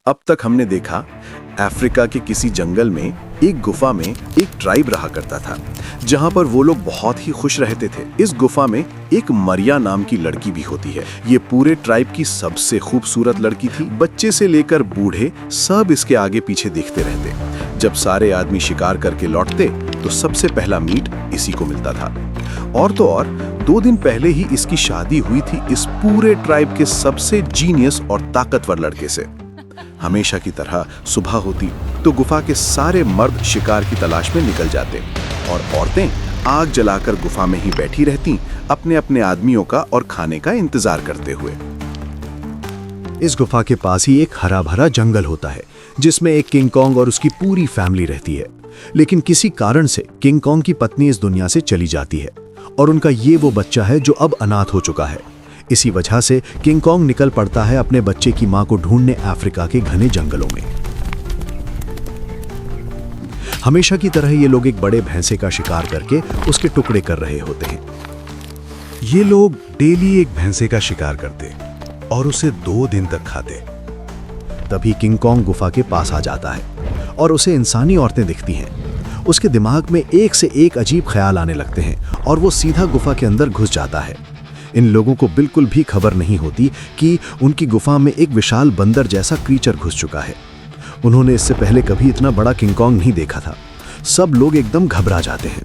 अब तक हमने देखा अफ्रीका के किसी जंगल में एक गुफा में एक ट्राइब रहा करता था, जहां पर वो लोग बहुत ही खुश रहते थे। इस गुफा में एक मरिया नाम की लड़की भी होती है। ये पूरे ट्राइब की सबसे खूबसूरत लड़की थी। बच्चे से लेकर बूढ़े सब इसके आगे पीछे देखते रहते। जब सारे आदमी शिकार करके लौटते तो सबसे पहला मीट इसी को मिलता था। और तो और 2 दिन पहले ही इसकी शादी हुई थी इस पूरे ट्राइब के सबसे जीनियस और ताकतवर लड़के से। हमेशा की तरह सुबह होती तो गुफा के सारे मर्द शिकार की तलाश में निकल जाते और औरतें आग जलाकर गुफा में ही बैठी रहती, अपने अपने आदमियों का और खाने का इंतजार करते हुए। इस गुफा के पास ही एक हरा भरा जंगल होता है, जिसमें एक किंग कॉन्ग और उसकी पूरी फैमिली रहती है। लेकिन किसी कारण से किंग कॉन्ग की पत्नी इस दुनिया से चली जाती है और उनका ये वो बच्चा है जो अब अनाथ हो चुका है। इसी वजह से किंग कॉन्ग निकल पड़ता है अपने बच्चे की मां को ढूंढने अफ्रीका के घने जंगलों में। हमेशा की तरह ये लोग एक बड़े भैंसे का शिकार करके उसके टुकड़े कर रहे होते हैं। ये लोग डेली एक भैंसे का शिकार करते और उसे 2 दिन तक खाते। तभी किंग कॉन्ग गुफा के पास आ जाता है और उसे इंसानी औरतें दिखती हैं। उसके दिमाग में एक से एक अजीब ख्याल आने लगते हैं और वो सीधा गुफा के अंदर घुस जाता है। इन लोगों को बिल्कुल भी खबर नहीं होती कि उनकी गुफा में एक विशाल बंदर जैसा क्रीचर घुस चुका है। उन्होंने इससे पहले कभी इतना बड़ा किंग कॉन्ग नहीं देखा था। सब लोग एकदम घबरा जाते हैं।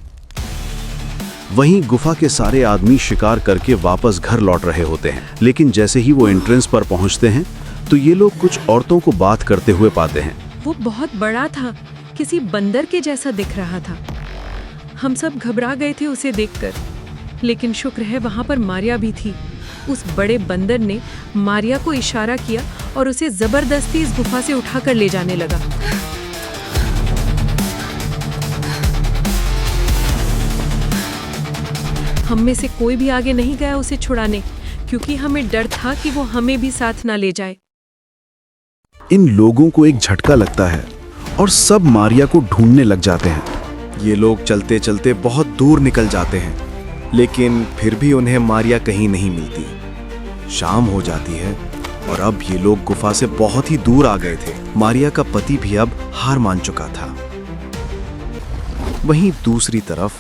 वहीं गुफा के सारे आदमी शिकार करके वापस घर लौट रहे होते हैं, लेकिन जैसे ही वो एंट्रेंस पर पहुंचते हैं तो ये लोग कुछ औरतों को बात करते हुए पाते हैं। वो बहुत बड़ा था, किसी बंदर के जैसा दिख रहा था। हम सब घबरा गए थे उसे देखकर, लेकिन शुक्र है वहां पर मारिया भी थी। उस बड़े बंदर ने मारिया को इशारा किया और उसे जबरदस्ती इस गुफा से उठाकर ले जाने लगा। हम में से कोई भी आगे नहीं गया उसे छुड़ाने, क्योंकि हमें डर था कि वो हमें भी साथ ना ले जाए। इन लोगों को एक झटका लगता है और सब मारिया को ढूंढने लग जाते हैं। ये लोग चलते चलते बहुत दूर निकल जाते हैं, लेकिन फिर भी उन्हें मारिया कहीं नहीं मिलती। शाम हो जाती है और अब ये लोग गुफा से बहुत ही दूर आ गए थे। मारिया का पति भी अब हार मान चुका था। वहीं दूसरी तरफ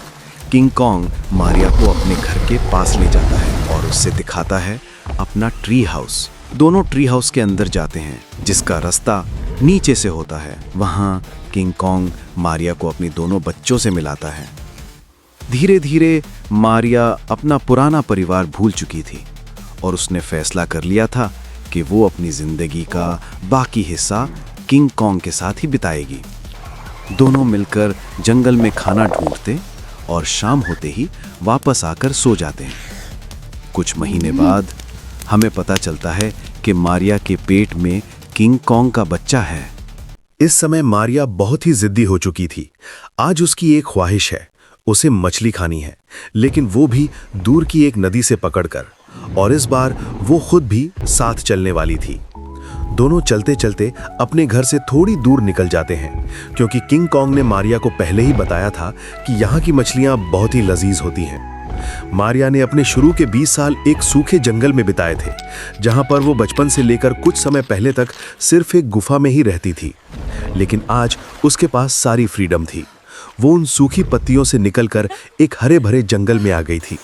किंग कॉन्ग मारिया को अपने घर के पास ले जाता है और उससे दिखाता है अपना ट्री हाउस। दोनों ट्री हाउस के अंदर जाते हैं, जिसका रास्ता नीचे से होता है। वहां किंग कॉन्ग मारिया को अपने दोनों बच्चों से मिलाता है। धीरे धीरे मारिया अपना पुराना परिवार भूल चुकी थी और उसने फैसला कर लिया था कि वो अपनी जिंदगी का बाकी हिस्सा किंग कॉन्ग के साथ ही बिताएगी। दोनों मिलकर जंगल में खाना ढूंढते और शाम होते ही वापस आकर सो जाते हैं। कुछ महीने बाद हमें पता चलता है कि मारिया के पेट में किंग कॉन्ग का बच्चा है। इस समय मारिया बहुत ही जिद्दी हो चुकी थी। आज उसकी एक ख्वाहिश है, उसे मछली खानी है, लेकिन वो भी दूर की एक नदी से पकड़कर, और इस बार वो खुद भी साथ चलने वाली थी। दोनों चलते चलते अपने घर से थोड़ी दूर निकल जाते हैं, क्योंकि किंग कॉन्ग ने मारिया को पहले ही बताया था कि यहाँ की मछलियाँ बहुत ही लजीज होती हैं। मारिया ने अपने शुरू के 20 साल एक सूखे जंगल में बिताए थे, जहाँ पर वो बचपन से लेकर कुछ समय पहले तक सिर्फ एक गुफा में ही रहती थी। लेकिन आज उसके पास सारी फ्रीडम थी। वो उन सूखी पत्तियों से निकलकर एक हरे भरे जंगल में आ गई थी।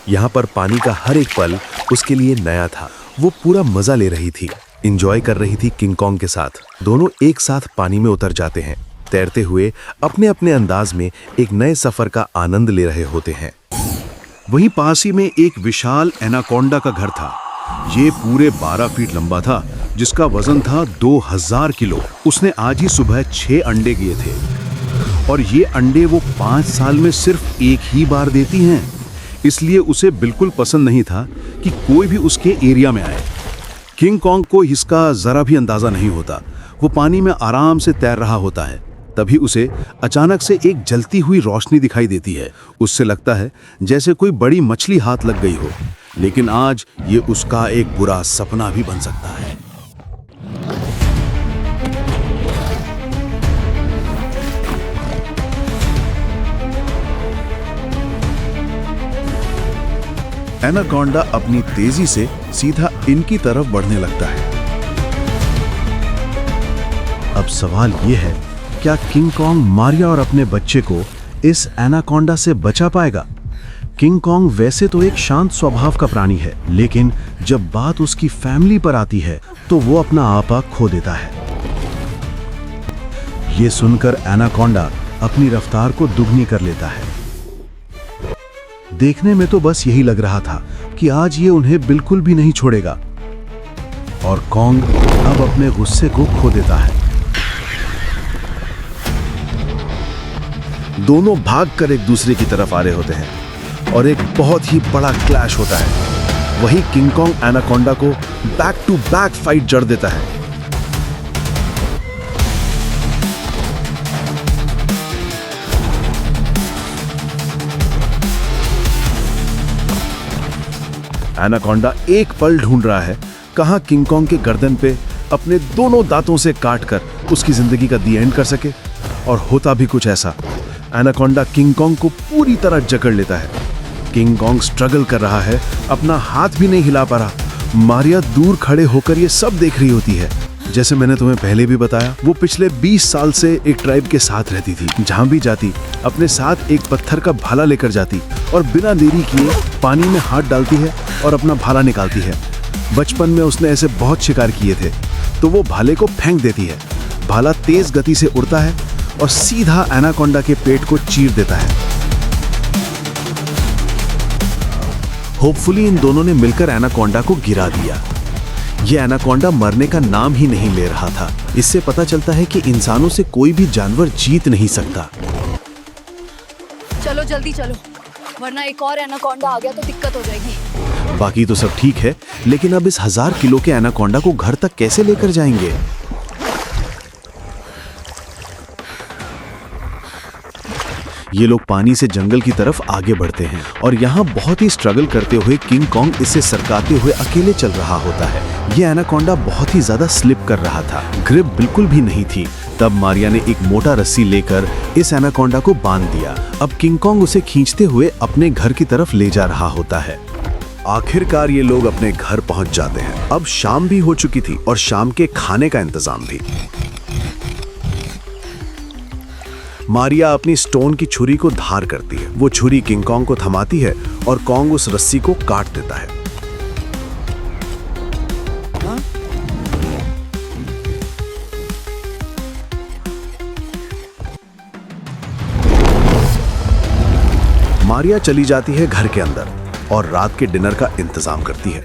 यहाँ पर पानी का हर एक पल उसके लिए नया था। वो पूरा मजा ले रही थी, एंजॉय कर रही थी किंग कॉन्ग के साथ। दोनों एक साथ पानी में उतर जाते हैं, तैरते हुए अपने अपने अंदाज में एक नए सफर का आनंद ले रहे होते हैं। वहीं पास ही में एक विशाल एनाकोंडा का घर था। ये पूरे 12 फीट लंबा था, जिसका वजन था 2000 किलो। उसने आज ही सुबह 6 अंडे दिए थे और ये अंडे वो 5 साल में सिर्फ एक ही बार देती हैं। इसलिए उसे बिल्कुल पसंद नहीं था कि कोई भी उसके एरिया में आए। किंग कॉन्ग को इसका जरा भी अंदाजा नहीं होता। वो पानी में आराम से तैर रहा होता है, तभी उसे अचानक से एक जलती हुई रोशनी दिखाई देती है। उससे लगता है जैसे कोई बड़ी मछली हाथ लग गई हो, लेकिन आज ये उसका एक बुरा सपना भी बन सकता है। एनाकोंडा अपनी तेजी से सीधा इनकी तरफ बढ़ने लगता है। अब सवाल ये है, क्या किंग कॉन्ग मारिया और अपने बच्चे को इस एनाकोंडा से बचा पाएगा? किंग कॉन्ग वैसे तो एक शांत स्वभाव का प्राणी है, लेकिन जब बात उसकी फैमिली पर आती है तो वो अपना आपा खो देता है। ये सुनकर एनाकोंडा अपनी रफ्तार को दुगनी कर लेता है। देखने में तो बस यही लग रहा था कि आज ये उन्हें बिल्कुल भी नहीं छोड़ेगा, और कॉन्ग अब अपने गुस्से को खो देता है। दोनों भागकर एक दूसरे की तरफ आ रहे होते हैं और एक बहुत ही बड़ा क्लैश होता है। वहीं किंग कॉन्ग एनाकोंडा को बैक टू बैक फाइट जड़ देता है। एनाकोंडा एक पल ढूंढ रहा है कहां किंग कॉन्ग के गर्दन पे अपने दोनों दांतों से काटकर उसकी जिंदगी का दी एंड कर सके, और होता भी कुछ ऐसा। एनाकोंडा किंग कॉन्ग को पूरी तरह जकड़ लेता है। किंग कॉन्ग स्ट्रगल कर रहा है, अपना हाथ भी नहीं हिला पा रहा। मारिया दूर खड़े होकर ये सब देख रही होती है। जैसे मैंने तुम्हें पहले भी बताया, वो पिछले 20 साल से एक ट्राइब के साथ रहती थी। जहां भी जाती अपने साथ एक पत्थर का भाला लेकर जाती और बिना देरी किए पानी में हाथ डालती है और अपना भाला निकालती है। बचपन में उसने ऐसे बहुत शिकार किए थे, तो वो भाले को फेंक देती है। भाला तेज गति से उड़ता है और सीधा एनाकोंडा के पेट को चीर देता है। होपफुली इन दोनों ने मिलकर एनाकोंडा को गिरा दिया। ये एनाकोंडा मरने का नाम ही नहीं ले रहा था। इससे पता चलता है कि इंसानों से कोई भी जानवर जीत नहीं सकता। चलो जल्दी चलो, वरना एक और एनाकोंडा आ गया तो दिक्कत हो जाएगी। बाकी तो सब ठीक है, लेकिन अब इस 1000 किलो के एनाकोंडा को घर तक कैसे लेकर जाएंगे? ये लोग पानी से जंगल की तरफ आगे बढ़ते हैं और यहाँ बहुत ही स्ट्रगल करते हुए किंग कॉन्ग इसे सरकाते हुए अकेले चल रहा होता है। ये एनाकोंडा बहुत ही ज्यादा स्लिप कर रहा था, ग्रिप बिल्कुल भी नहीं थी। तब मारिया ने एक मोटा रस्सी लेकर इस एनाकोंडा को बांध दिया। अब किंग कॉन्ग उसे खींचते हुए अपने घर की तरफ ले जा रहा होता है। आखिरकार ये लोग अपने घर पहुंच जाते हैं। अब शाम भी हो चुकी थी और शाम के खाने का इंतजाम भी। मारिया अपनी स्टोन की छुरी को धार करती है। वो छुरी किंग कॉन्ग को थमाती है और कॉन्ग उस रस्सी को काट देता है। मारिया चली जाती है घर के अंदर और रात के डिनर का इंतजाम करती है।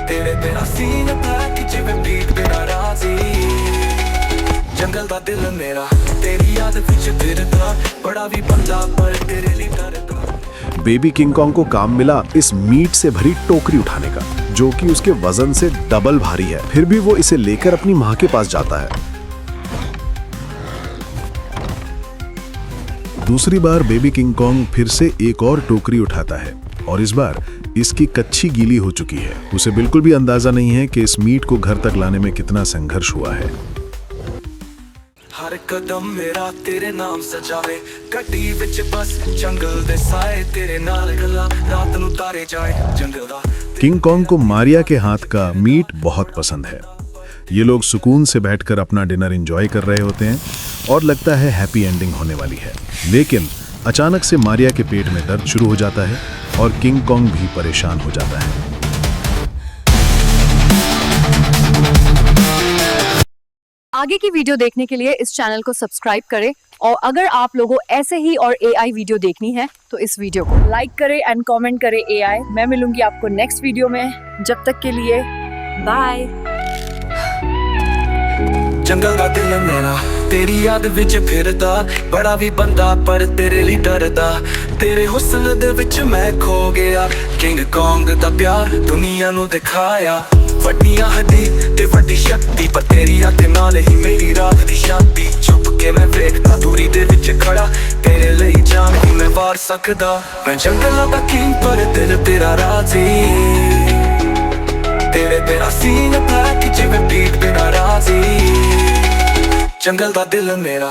तेरे तेरा सीना ब्लैक जिਵੇਂ बीट बिना राजी जंगल दा दिल मेरा तेरी याद विच फिरदा बड़ा भी बंदा पर तेरे लिए डरदा। बेबी किंग कॉन्ग को काम मिला इस मीट से भरी टोकरी उठाने का, जो कि उसके वजन से डबल भारी है। फिर भी वो इसे लेकर अपनी मां के पास जाता है। दूसरी बार बेबी किंग कॉन्ग फिर से एक और टोकरी उठाता है और इस बार इसकी कच्ची गीली हो चुकी है। उसे बिल्कुल भी अंदाजा नहीं है कि इस मीट को घर तक लाने में कितना संघर्ष हुआ है। हर कदम मेरा तेरे नाम सजावे गड्डी विच बस जंगल दे साए तेरे नाल गला रात नु तारे जाए जंगल दा। किंग कॉन्ग को मारिया के हाथ का मीट बहुत पसंद है। ये लोग सुकून से बैठकर अपना डिनर एंजॉय कर रहे होते हैं और लगता है हैप्पी एंडिंग होने वाली है। लेकिन अचानक से मारिया के पेट में दर्द शुरू हो जाता है और किंग कॉन्ग भी परेशान हो जाता है। आगे की वीडियो देखने के लिए इस चैनल को सब्सक्राइब करें, और अगर आप लोगों ऐसे ही और AI वीडियो देखनी है तो इस वीडियो को लाइक करें एंड कमेंट करें AI। मैं मिलूंगी आपको नेक्स्ट वीडियो में। जब तक के लिए बाय। जंगल दा दिल मेरा तेरी याद विच फिरदा बड़ा भी बंदा पर तेरे लिए डरदा। तेरे हुस्न दे विच मैं खो गया, किंग कॉन्ग दा प्यार दुनिया नू दिखाया। वड्डियां हड्डी ते वड्डी शक्ति पर तेरी याद नाल ही मेरी रात दी शांति। चुप के मैं वेखदा दूरी दे विच खड़ा तेरे लिए जान ही मैं वार सकदा। मैं जंगल दा किंग पर दिल तेरा राजी तेरे तेरा सीना ब्लैक जिਵੇਂ बीट बिना राजी जंगल दा दिल मेरा।